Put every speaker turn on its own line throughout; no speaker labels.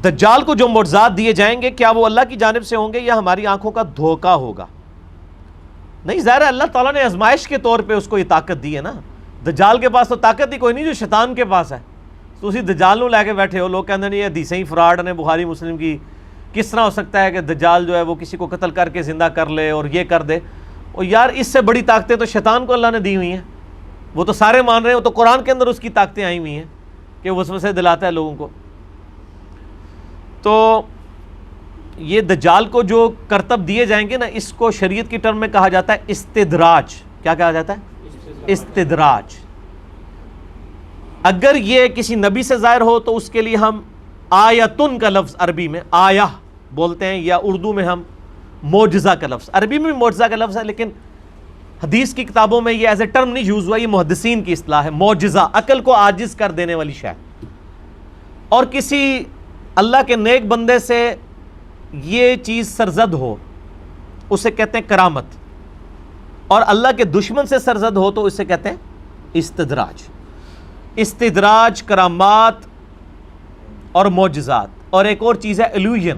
دجال کو جو معجزات دیے جائیں گے کیا وہ اللہ کی جانب سے ہوں گے یا ہماری آنکھوں کا دھوکہ ہوگا؟ نہیں، ظاہر ہے اللہ تعالیٰ نے آزمائش کے طور پہ اس کو یہ طاقت دی ہے نا. دجال کے پاس تو طاقت ہی کوئی نہیں جو شیطان کے پاس ہے. تو اسی دجال نو لے کے بیٹھے ہو. لوگ کہتے ہیں یہ حدیثیں ہی فراڈ نے بخاری مسلم کی. کس طرح ہو سکتا ہے کہ دجال جو ہے وہ کسی کو قتل کر کے زندہ کر لے اور یہ کر دے؟ اور یار اس سے بڑی طاقتیں تو شیطان کو اللہ نے دی ہوئی ہیں. وہ تو سارے مان رہے ہیں. وہ تو قرآن کے اندر اس کی طاقتیں آئی ہوئی ہیں کہ وسوسے دلاتا ہے لوگوں کو. تو یہ دجال کو جو کرتب دیے جائیں گے نا، اس کو شریعت کی ٹرم میں کہا جاتا ہے استدراج. کیا کہا جاتا ہے؟ استدراج. اگر یہ کسی نبی سے ظاہر ہو تو اس کے لیے ہم آیتن کا لفظ عربی میں آیہ بولتے ہیں، یا اردو میں ہم معجزہ کا لفظ. عربی میں بھی معجزہ کا لفظ ہے لیکن حدیث کی کتابوں میں یہ ایز اے ٹرم نہیں یوز ہوا. یہ محدثین کی اصطلاح ہے. معجزہ عقل کو عاجز کر دینے والی شے. اور کسی اللہ کے نیک بندے سے یہ چیز سرزد ہو اسے کہتے ہیں کرامت. اور اللہ کے دشمن سے سرزد ہو تو اسے کہتے ہیں استدراج. استدراج، کرامات اور معجزات. اور ایک اور چیز ہے ایلوژن،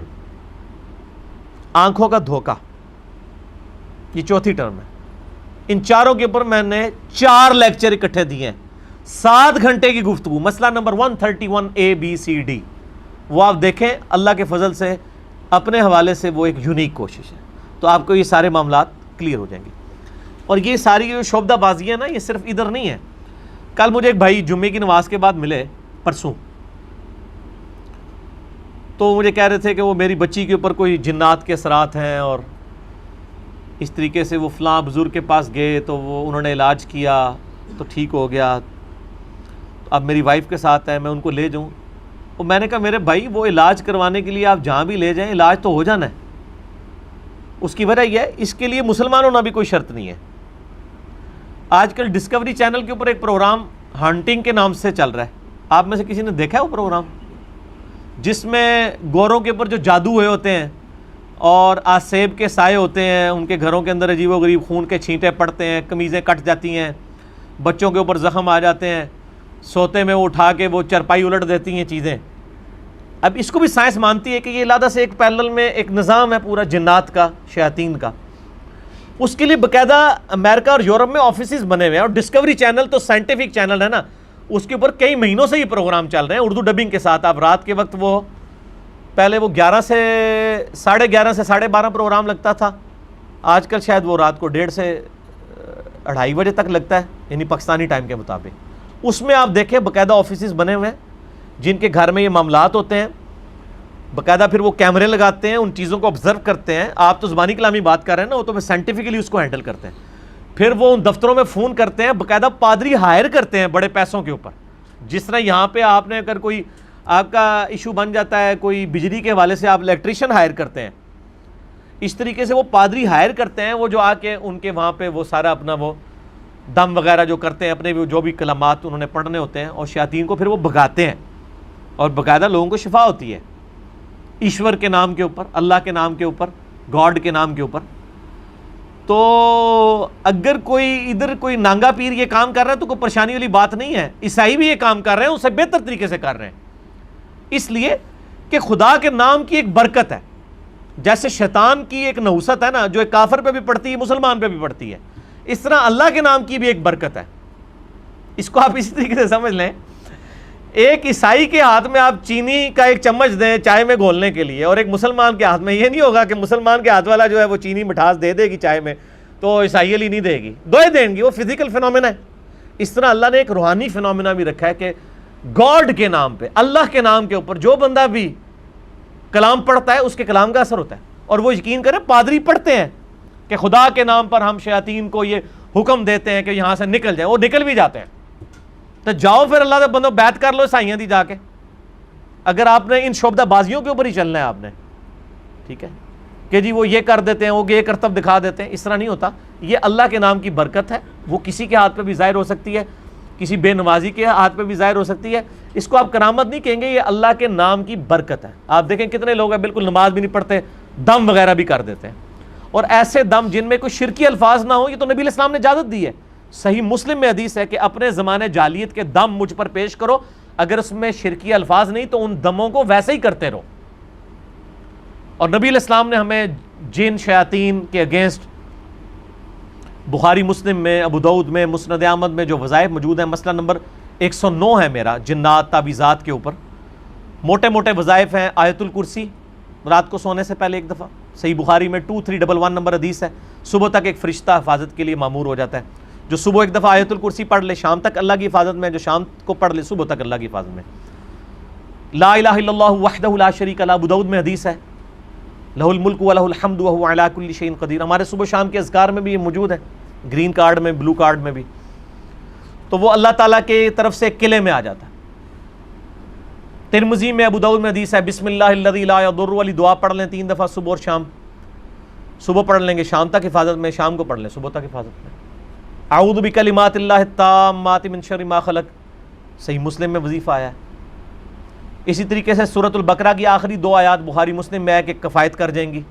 آنکھوں کا دھوکہ. یہ چوتھی ٹرم ہے. ان چاروں کے اوپر میں نے 4 لیکچر اکٹھے دیے ہیں. 7 گھنٹے کی گفتگو. مسئلہ نمبر 131 ABCD وہ آپ دیکھیں. اللہ کے فضل سے اپنے حوالے سے وہ ایک یونیک کوشش ہے. تو آپ کو یہ سارے معاملات کلیئر ہو جائیں گے. اور یہ ساری جو شعبدہ بازی ہے نا، یہ صرف ادھر نہیں ہے. کل مجھے ایک بھائی جمعے کی نماز کے بعد ملے، پرسوں. تو مجھے کہہ رہے تھے کہ وہ میری بچی کے اوپر کوئی جنات کے اثرات ہیں اور اس طریقے سے وہ فلاں بزرگ کے پاس گئے تو وہ انہوں نے علاج کیا تو ٹھیک ہو گیا. اب میری وائف کے ساتھ ہے، میں ان کو لے جاؤں. اور میں نے کہا میرے بھائی وہ علاج کروانے کے لیے آپ جہاں بھی لے جائیں علاج تو ہو جانا ہے. اس کی وجہ یہ ہے اس کے لیے مسلمان ہونا بھی کوئی شرط نہیں ہے. آج کل ڈسکوری چینل کے اوپر ایک پروگرام ہنٹنگ کے نام سے چل رہا ہے. آپ میں سے کسی نے دیکھا ہے وہ پروگرام؟ جس میں گوروں کے اوپر جو جادو ہوئے ہوتے ہیں اور آسیب کے سائے ہوتے ہیں، ان کے گھروں کے اندر عجیب و غریب خون کے چھینٹے پڑتے ہیں، قمیضیں کٹ جاتی ہیں، بچوں کے اوپر زخم آ جاتے ہیں، سوتے میں وہ اٹھا کے وہ چرپائی الٹ دیتی ہیں چیزیں. اب اس کو بھی سائنس مانتی ہے کہ یہ علیحدہ سے ایک پیرلل میں ایک نظام ہے پورا جنات کا، شیاطین کا. اس کے لیے باقاعدہ امریکہ اور یورپ میں آفیسز بنے ہوئے ہیں. اور ڈسکوری چینل تو سائنٹیفک چینل ہے نا، اس کے اوپر کئی مہینوں سے یہ پروگرام چل رہے ہیں اردو ڈبنگ کے ساتھ. آپ رات کے وقت وہ پہلے وہ 11 سے 11:30 سے 12:30 پروگرام لگتا تھا. آج کل شاید وہ رات کو 1:30 سے 2:30 بجے تک لگتا ہے، یعنی پاکستانی ٹائم کے مطابق. اس میں آپ دیکھیں باقاعدہ آفیسز بنے ہوئے ہیں جن کے گھر میں یہ معاملات ہوتے ہیں. باقاعدہ پھر وہ کیمرے لگاتے ہیں، ان چیزوں کو آبزرو کرتے ہیں. آپ تو زبانی کلامی بات کر رہے ہیں نا، وہ تو سائنٹیفکلی اس کو ہینڈل کرتے ہیں. پھر وہ ان دفتروں میں فون کرتے ہیں، باقاعدہ پادری ہائر کرتے ہیں بڑے پیسوں کے اوپر. جس طرح یہاں پہ آپ نے اگر کوئی آپ کا ایشو بن جاتا ہے کوئی بجلی کے حوالے سے، آپ الیکٹریشین ہائر کرتے ہیں، اس طریقے سے وہ پادری ہائر کرتے ہیں. وہ جو آ کے ان کے وہاں پہ وہ سارا اپنا وہ دم وغیرہ جو کرتے ہیں، اپنے جو بھی کلمات انہوں نے پڑھنے ہوتے ہیں، اور شیاطین کو پھر وہ بھگاتے ہیں. اور باقاعدہ لوگوں کو شفا ہوتی ہے ایشور کے نام کے اوپر، اللہ کے نام کے اوپر، گاڈ کے نام کے اوپر. تو اگر کوئی ادھر کوئی نانگا پیر یہ کام کر رہا ہے تو کوئی پریشانی والی بات نہیں ہے. عیسائی بھی یہ کام کر رہے ہیں، اسے بہتر طریقے سے کر رہے ہیں. اس لیے کہ خدا کے نام کی ایک برکت ہے. جیسے شیطان کی ایک نحوست ہے نا، جو ایک کافر پہ بھی پڑتی ہے مسلمان پہ بھی پڑتی ہے، اس طرح اللہ کے نام کی بھی ایک برکت ہے. اس کو آپ اسی طریقے سے سمجھ لیں. ایک عیسائی کے ہاتھ میں آپ چینی کا ایک چمچ دیں چائے میں گھولنے کے لیے، اور ایک مسلمان کے ہاتھ میں. یہ نہیں ہوگا کہ مسلمان کے ہاتھ والا جو ہے وہ چینی مٹھاس دے دے گی چائے میں تو عیسائی علی نہیں دے گی، دوئے دیں گی. وہ فزیکل فینومینا ہے. اس طرح اللہ نے ایک روحانی فینومینا بھی رکھا ہے کہ گاڈ کے نام پہ، اللہ کے نام کے اوپر جو بندہ بھی کلام پڑھتا ہے اس کے کلام کا اثر ہوتا ہے. اور وہ یقین کریں پادری پڑھتے ہیں کہ خدا کے نام پر ہم شیاطین کو یہ حکم دیتے ہیں کہ یہاں سے نکل جائیں، وہ نکل بھی جاتے ہیں. تو جاؤ پھر اللہ کے بندوں بیعت کر لو عیسائیاں دی جا کے، اگر آپ نے ان شعبدہ بازیوں کے اوپر ہی چلنا ہے آپ نے. ٹھیک ہے کہ جی وہ یہ کر دیتے ہیں، وہ یہ کرتب دکھا دیتے ہیں. اس طرح نہیں ہوتا. یہ اللہ کے نام کی برکت ہے. وہ کسی کے ہاتھ پہ بھی ظاہر ہو سکتی ہے، کسی بے نمازی کے ہاتھ پہ بھی ظاہر ہو سکتی ہے. اس کو آپ کرامت نہیں کہیں گے، یہ اللہ کے نام کی برکت ہے. آپ دیکھیں کتنے لوگ ہیں بالکل نماز بھی نہیں پڑھتے، دم وغیرہ بھی کر دیتے ہیں. اور ایسے دم جن میں کوئی شرکی الفاظ نہ ہو، یہ تو نبی علیہ السلام نے اجازت دی ہے. صحیح مسلم میں حدیث ہے کہ اپنے زمانے جاہلیت کے دم مجھ پر پیش کرو، اگر اس میں شرکی الفاظ نہیں تو ان دموں کو ویسے ہی کرتے رہو. اور نبی علیہ السلام نے ہمیں جن شیاطین کے اگینسٹ بخاری مسلم میں، ابو داؤد میں، مسند احمد میں جو وظائف موجود ہیں، مسئلہ نمبر 109 ہے میرا جنات تعویذات کے اوپر، موٹے موٹے وظائف ہیں۔ آیت الکرسی رات کو سونے سے پہلے ایک دفعہ، صحیح بخاری میں 2311 نمبر حدیث ہے، صبح تک ایک فرشتہ حفاظت کے لیے مامور ہو جاتا ہے۔ جو صبح ایک دفعہ آیت الکرسی پڑھ لے شام تک اللہ کی حفاظت میں، جو شام کو پڑھ لے صبح تک اللہ کی حفاظت میں۔ لا الہ الا اللہ وحدہ لا شریک لہ، ابو داؤد میں حدیث ہے، لہ الملک ولہ الحمد وہو علی کل شیء قدیر۔ ہمارے صبح شام کے اذکار میں بھی یہ موجود ہے، گرین کارڈ میں، بلو کارڈ میں بھی۔ تو وہ اللہ تعالیٰ کی طرف سے ایک قلعے میں آ جاتا ہے۔ ترمذی میں، ابو داؤد میں حدیث ہے، بسم اللہ الذی لا یضر والی دعا پڑھ لیں 3 دفعہ صبح اور شام۔ صبح پڑھ لیں گے شام تک حفاظت میں، شام کو پڑھ لیں صبح تک حفاظت میں۔ اعوذ بکلمات اللہ التامات من شر ما خلق، صحیح مسلم میں وظیفہ آیا ہے۔ اسی طریقے سے سورۃ البقرہ کی آخری 2 آیات بخاری مسلم میں ہے کہ کفایت کر جائیں گی۔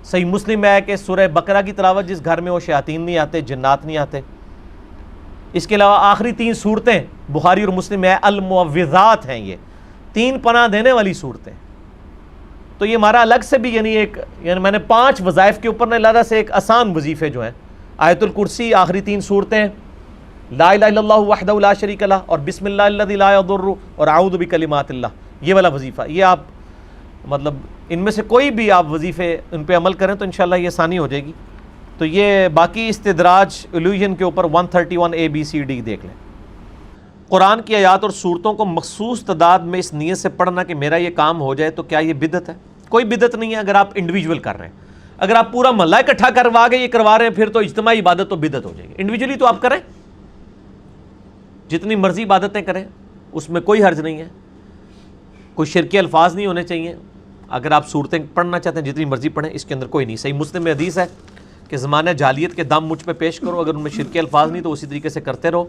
صحیح مسلم میں ہے کہ سورہ بقرہ کی تلاوت جس گھر میں وہ شیاطین نہیں آتے، جنات نہیں آتے۔ اس کے علاوہ آخری 3 صورتیں بخاری اور مسلم میں ہے، المعوذات ہیں، یہ 3 پناہ دینے والی صورتیں۔ تو یہ ہمارا الگ سے بھی یعنی میں نے 5 وظائف کے اوپر علیحدہ سے ایک آسان وظیفے جو ہیں، آیت الکرسی، آخری 3 صورتیں، لا الہ الا اللہ وحدہ لا شریک لہ، اور بسم اللہ الذی لا یضر، اور اعوذ بکلمات اللہ، یہ والا وظیفہ۔ یہ آپ مطلب ان میں سے کوئی بھی آپ وظیفے ان پہ عمل کریں تو انشاءاللہ یہ آسانی ہو جائے گی۔ تو یہ باقی استدراج الوژن کے اوپر 131 ABCD دیکھ لیں۔ قرآن کی آیات اور صورتوں کو مخصوص تعداد میں اس نیت سے پڑھنا کہ میرا یہ کام ہو جائے، تو کیا یہ بدعت ہے؟ کوئی بدعت نہیں ہے اگر آپ انڈیویجول کر رہے ہیں۔ اگر آپ پورا محلہ اکٹھا کروا کے یہ کروا رہے ہیں پھر تو اجتماعی عبادت تو بدعت ہو جائے گی۔ انڈیویجولی تو آپ کریں، جتنی مرضی عبادتیں کریں، اس میں کوئی حرج نہیں ہے، کوئی شرکی الفاظ نہیں ہونے چاہیے۔ اگر آپ صورتیں پڑھنا چاہتے ہیں جتنی مرضی پڑھیں، اس کے اندر کوئی نہیں۔ صحیح مسلم میں حدیث ہے کہ زمانہ جاہلیت کے دم مجھ پہ پیش کرو، اگر ان میں شرکی الفاظ نہیں تو اسی طریقے سے کرتے رہو۔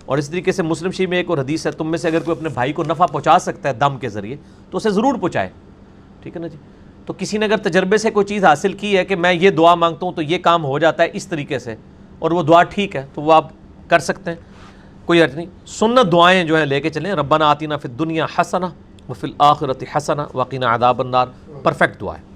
اور اس طریقے سے مسلم شریف میں ایک اور حدیث ہے، تم میں سے اگر کوئی اپنے بھائی کو نفع پہنچا سکتا ہے دم کے ذریعے تو اسے ضرور پہنچائے، ٹھیک ہے نا جی۔ تو کسی نے اگر تجربے سے کوئی چیز حاصل کی ہے کہ میں یہ دعا مانگتا ہوں تو یہ کام ہو جاتا ہے اس طریقے سے، اور وہ دعا ٹھیک ہے، تو وہ آپ کر سکتے ہیں، کوئی حرج نہیں۔ سنت دعائیں جو ہیں لے کے چلیں، ربنا آتنا فی الدنیا حسنہ وفی الآخرۃ حسنہ وقنا عذاب النار، پرفیکٹ دعا ہے۔